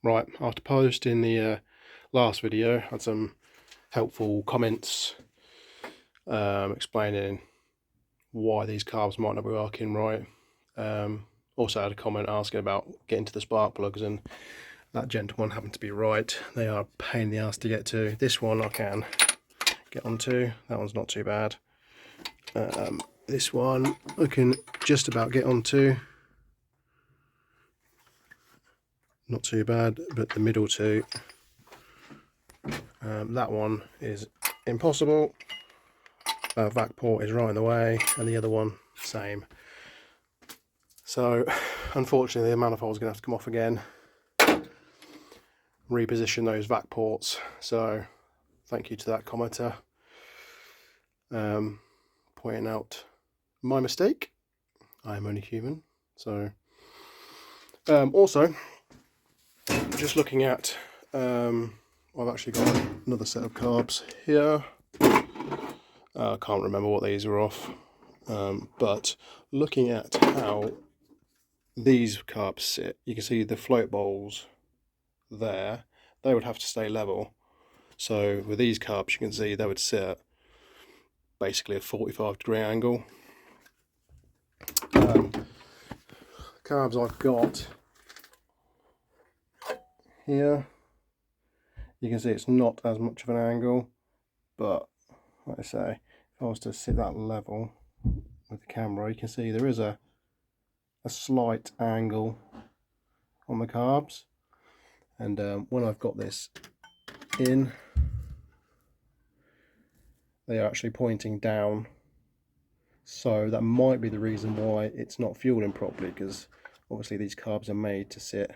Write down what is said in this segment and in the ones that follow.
Right, after posting the last video, I had some helpful comments explaining why these carbs might not be working right. Also had a comment asking about getting to the spark plugs, and that gentleman happened to be right. They are a pain in the ass to get to. This one I can get onto, that one's not too bad. This one I can just about get onto, not too bad, but the middle two, that one is impossible. Vac port is right in the way, and the other one same. So unfortunately the manifold's going to have to come off again, reposition those vac ports. So thank you to that commenter pointing out my mistake. I am only human. So also just looking at I've actually got another set of carbs here. I can't remember what these are off, but looking at how these carbs sit, you can see the float bowls there, they would have to stay level. So with these carbs, you can see they would sit at basically a 45-degree angle. Carbs I've got here, you can see it's not as much of an angle, but like I say, if I was to sit that level with the camera, you can see there is a slight angle on the carbs. And when I've got this in, they are actually pointing down, so that might be the reason why it's not fueling properly, because obviously these carbs are made to sit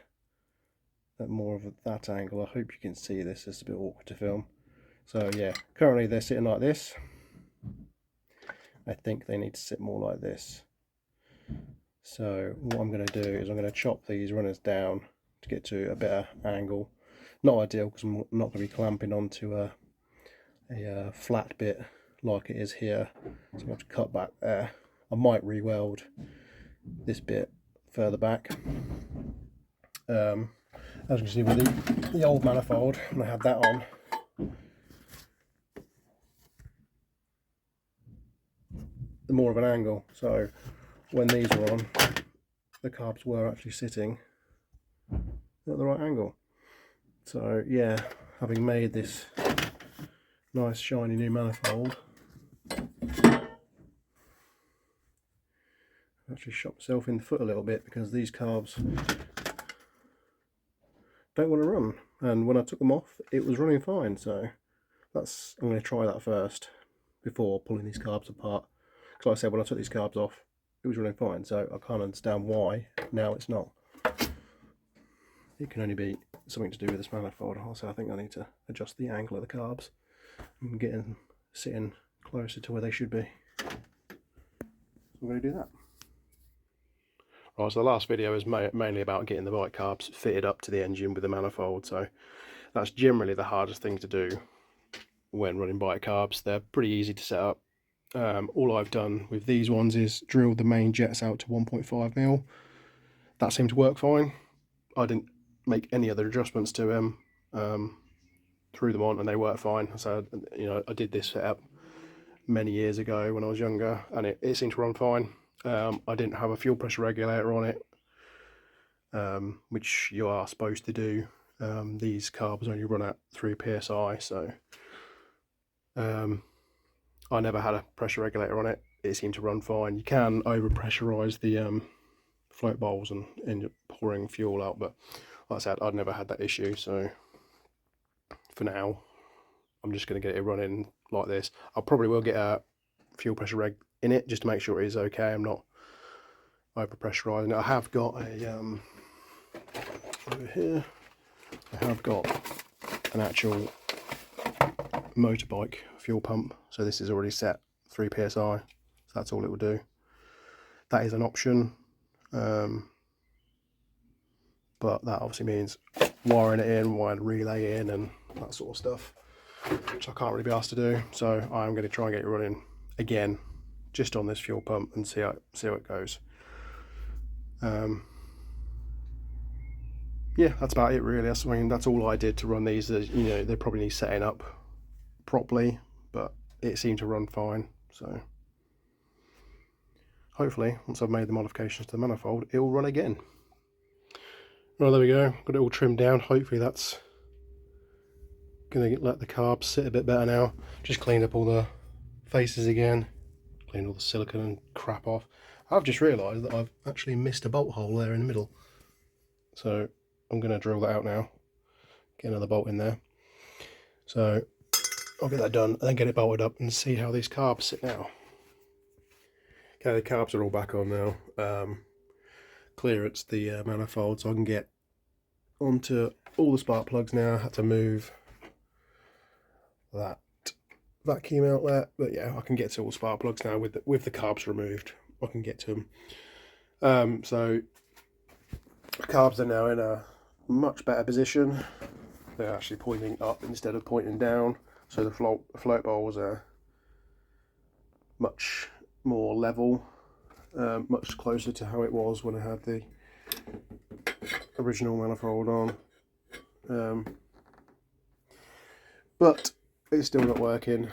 at more of that angle. I hope you can see this, it's a bit awkward to film. So yeah, currently they're sitting like this. I think they need to sit more like this. So what I'm going to do is I'm going to chop these runners down to get to a better angle. Not ideal, because I'm not going to be clamping onto a flat bit like it is here, so I'm going to have to cut back there. I might re-weld this bit further back. As you can see with the old manifold, when I had that on, the more of an angle, so when these were on, the carbs were actually sitting at the right angle. So yeah, having made this nice shiny new manifold, I actually shot myself in the foot a little bit, because these carbs don't want to run, and when I took them off it was running fine. So I'm going to try that first before pulling these carbs apart, because like I said, when I took these carbs off it was running fine, so I can't understand why now it's not. It can only be something to do with this manifold. Also, I think I need to adjust the angle of the carbs and get them sitting closer to where they should be. So I'm going to do that. Right, so the last video is mainly about getting the right carbs fitted up to the engine with the manifold. So that's generally the hardest thing to do when running bike carbs. They're pretty easy to set up. All I've done with these ones is drilled the main jets out to 1.5mm. That seemed to work fine. I didn't make any other adjustments to them. Threw them on and they work fine. So I did this setup many years ago when I was younger, and it seemed to run fine. I didn't have a fuel pressure regulator on it, which you are supposed to do. These carbs only run at 3 psi, so I never had a pressure regulator on it. It seemed to run fine. You can over pressurize the float bowls and end up pouring fuel out, but like I said, I'd never had that issue. So for now, I'm just going to get it running like this. I probably will get a fuel pressure reg in it just to make sure it is okay. I'm not over pressurizing it. I have got a over here, I have got an actual motorbike fuel pump, so this is already set 3 psi, so that's all it will do. That is an option, but that obviously means wiring it in, wiring the relay in, and that sort of stuff, which I can't really be asked to do. So I'm going to try and get it running again just on this fuel pump and see how it goes. yeah, that's about it really. I mean, that's all I did to run these. You know, they probably need setting up properly, but it seemed to run fine. So hopefully, once I've made the modifications to the manifold, it will run again. Well, there we go. Got it all trimmed down. Hopefully that's going to let the carbs sit a bit better now. Just cleaned up all the faces again. Cleaned all the silicone and crap off. I've just realised that I've actually missed a bolt hole there in the middle. So I'm going to drill that out now. Get another bolt in there. So I'll get that done and then get it bolted up and see how these carbs sit now. Okay, the carbs are all back on now. Clearance the manifold, so I can get onto all the spark plugs now. I had to move that vacuum outlet, but yeah, I can get to all spark plugs now with the carbs removed. I can get to them. So the carbs are now in a much better position. They're actually pointing up instead of pointing down, so the float bowls are much more level, much closer to how it was when I had the original manifold on. But it's still not working.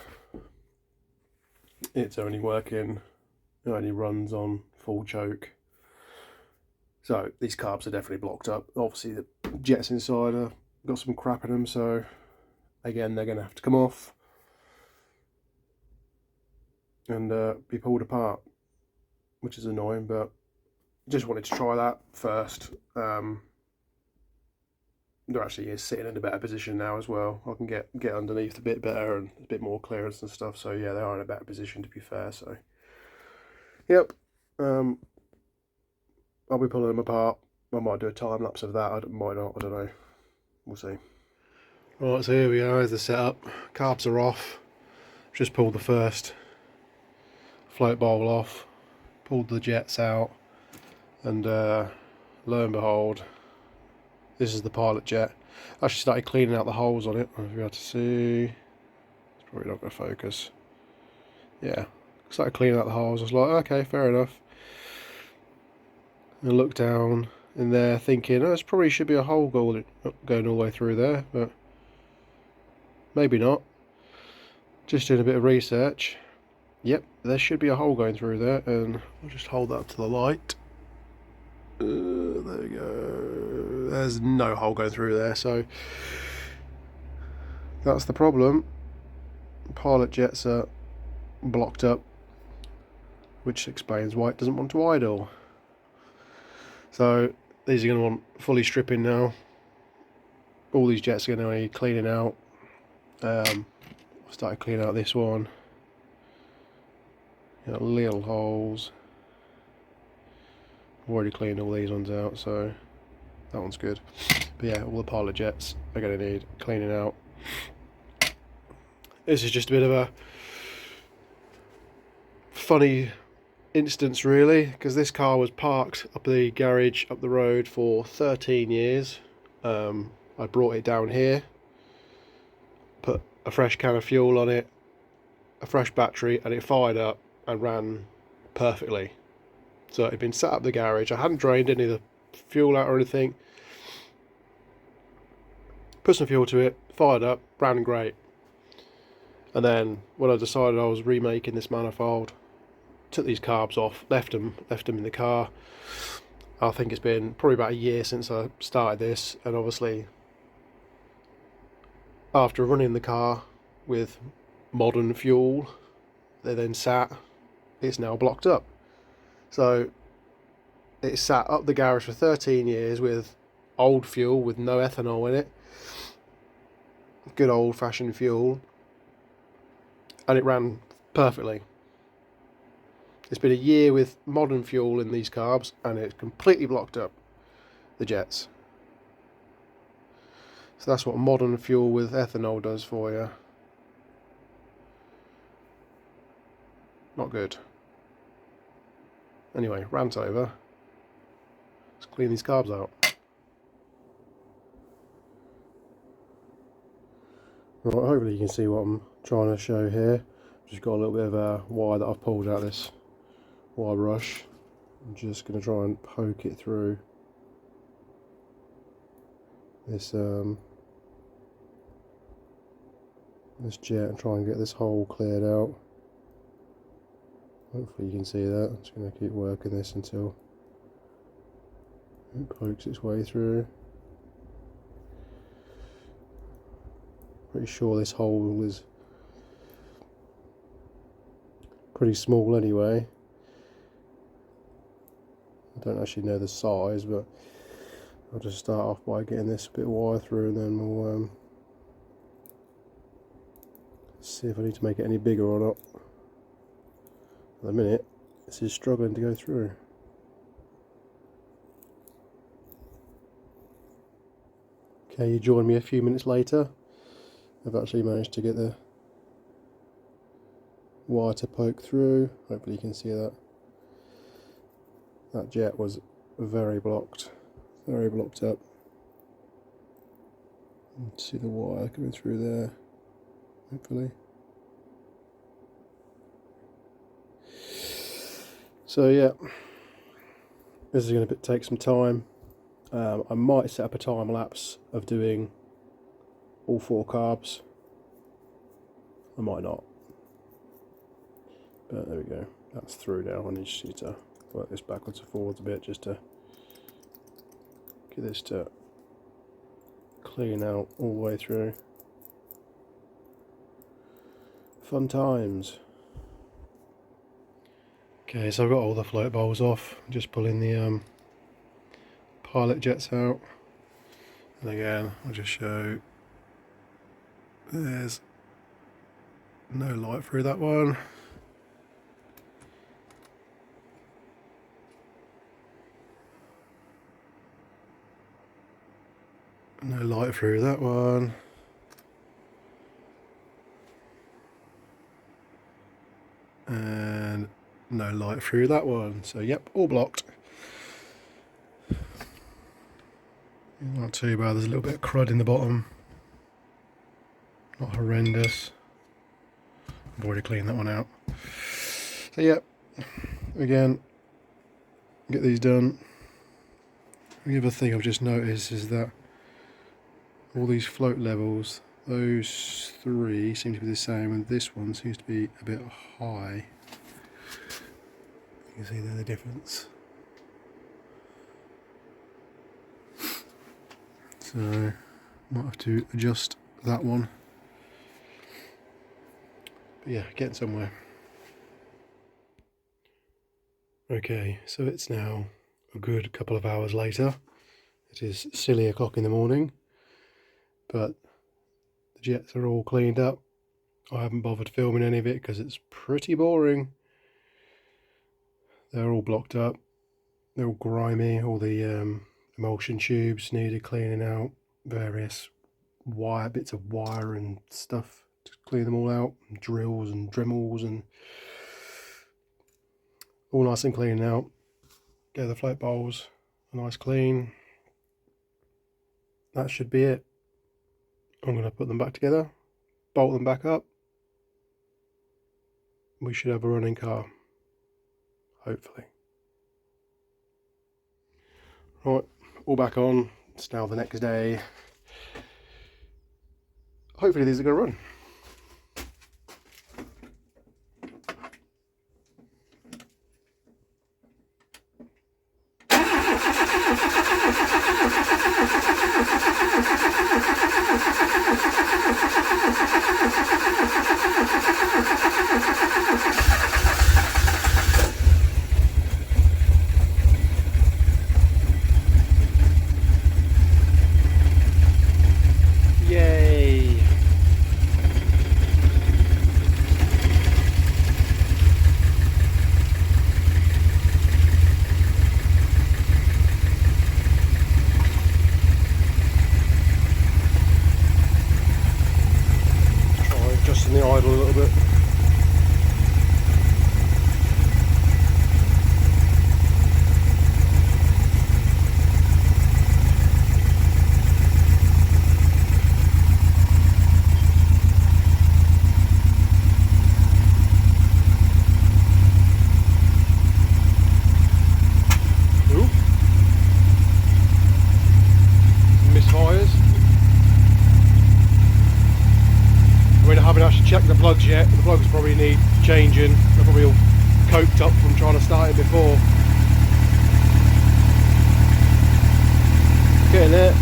It's only working, it only runs on full choke. So these carbs are definitely blocked up. Obviously the jets inside have got some crap in them, so again they're going to have to come off and be pulled apart, which is annoying, but just wanted to try that first. They're actually sitting in a better position now as well. I can get underneath a bit better and a bit more clearance and stuff, so yeah, they are in a better position, to be fair. So yep, I'll be pulling them apart. I might do a time lapse of that, I might not, I don't know, we'll see. Right, so here we are, there's the setup. Carbs are off. Just pulled the first float bowl off, pulled the jets out, and lo and behold, this is the pilot jet. I actually started cleaning out the holes on it. I don't know if you're able to see. It's probably not going to focus. Yeah, started cleaning out the holes. I was like, okay, fair enough. And I looked down in there thinking, oh, there probably should be a hole going all the way through there, but maybe not. Just doing a bit of research. Yep, there should be a hole going through there, and I'll just hold that up to the light. There we go. There's no hole going through there, so that's the problem. Pilot jets are blocked up, which explains why it doesn't want to idle. So these are going to want fully stripping now. All these jets are going to need cleaning out. I started cleaning out this one. Got little holes. I've already cleaned all these ones out, so that one's good. But yeah, all the pilot jets are going to need cleaning out. This is just a bit of a funny instance really, because this car was parked up the garage up the road for 13 years. I brought it down here, put a fresh can of fuel on it, a fresh battery, and it fired up and ran perfectly. So it had been sat up the garage. I hadn't drained any of the fuel out or anything. Put some fuel to it, fired up, ran great. And then when I decided I was remaking this manifold, took these carbs off, left them in the car. I think it's been probably about a year since I started this, and obviously after running the car with modern fuel, they then sat, it's now blocked up. So it sat up the garage for 13 years with old fuel with no ethanol in it, good old fashioned fuel, and it ran perfectly. It's been a year with modern fuel in these carbs and it's completely blocked up the jets. So that's what modern fuel with ethanol does for you. Not good. Anyway, rant over. Let's clean these carbs out. Right, hopefully you can see what I'm trying to show here. Just got a little bit of a wire that I've pulled out of this wire brush. I'm just going to try and poke it through. this this jet and try and get this hole cleared out. Hopefully you can see that. I'm just going to keep working this until it pokes its way through. Pretty sure this hole is pretty small anyway. I don't actually know the size, but I'll just start off by getting this bit of wire through, and then we'll see if I need to make it any bigger or not. At the minute, this is struggling to go through. Okay, you join me a few minutes later. I've actually managed to get the wire to poke through. Hopefully you can see that. That jet was very blocked up. You can see the wire coming through there, hopefully. So yeah, this is going to take some time. I might set up a time lapse of doing all 4 carbs. I might not. But there we go. That's through now. I just need to work this backwards and forwards a bit just to get this to clean out all the way through. Fun times. Okay, so I've got all the float bowls off. I'm just pulling the pilot jets out. And again, I'll just show there's no light through that one. No light through that one. And no light through that one. So yep, all blocked. Not too bad. There's a little bit of crud in the bottom. Not horrendous. I've already cleaned that one out. So yep, again, get these done. The other thing I've just noticed is that all these float levels, those 3 seem to be the same, and this one seems to be a bit high. You can see there the difference. So might have to adjust that one. But yeah, getting somewhere. Okay, so it's now a good couple of hours later. It is silly o'clock in the morning, but the jets are all cleaned up. I haven't bothered filming any of it because it's pretty boring. They're all blocked up. They're all grimy. All the emulsion tubes needed cleaning out. Various bits of wire and stuff to clean them all out. Drills and Dremels and all nice and clean now. Get the float bowls nice clean. That should be it. I'm going to put them back together, bolt them back up. We should have a running car, hopefully. Right, all back on. It's now the next day. Hopefully these are going to run. Yay! Try adjusting the idle a little bit. Misfires. plugs yet. The plugs probably need changing. They're probably all coked up from trying to start it before. Getting there.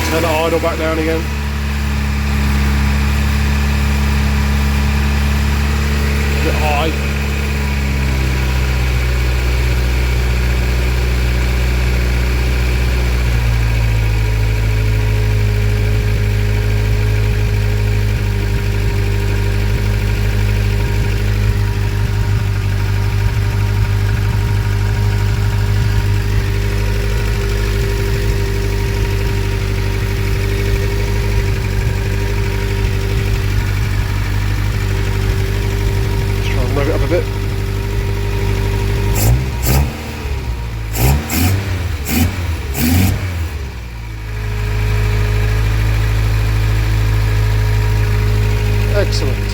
Turn the idle back down again. A bit high. Excellent.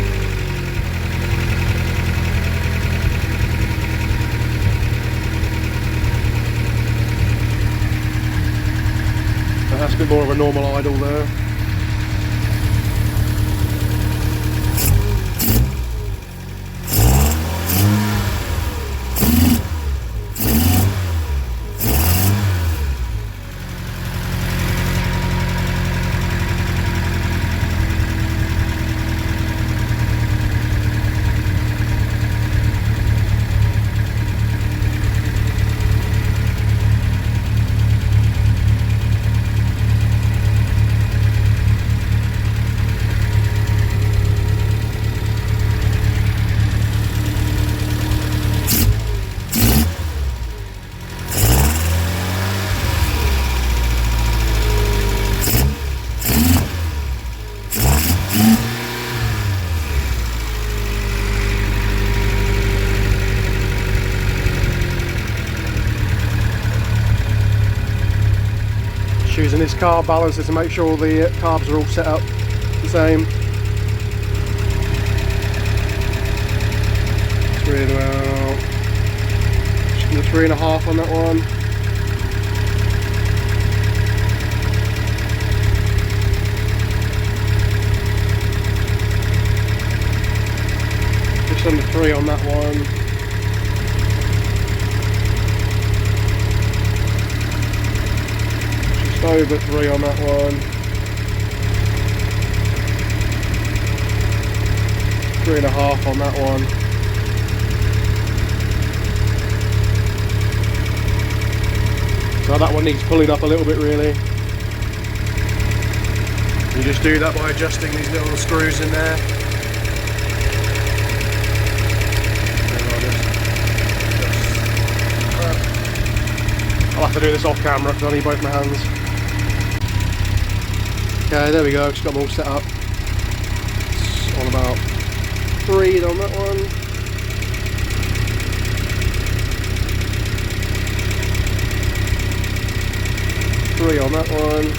That's a bit more of a normal idle there. Using this carb balancer to make sure the carbs are all set up the same. Just about 3.5 on that one. Just under 3 on that one. Over 3 on that one. 3.5 on that one. So that one needs pulling up a little bit really. You just do that by adjusting these little screws in there. I'll have to do this off camera because I need both my hands. Okay, there we go, just got them all set up. It's on about 3 on that one. Three on that one.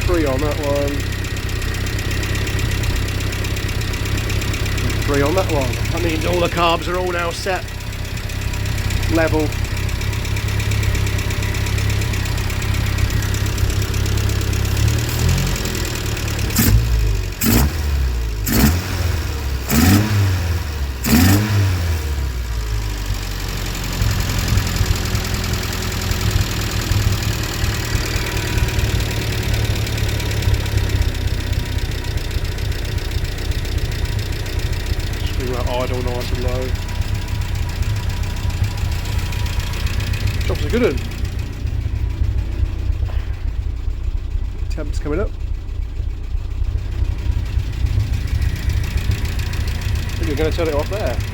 Three on that one. 3 on that one. That means all the carbs are all now set level. idle nice and low. Job's a good one. Temps coming up. I think you're going to turn it off there.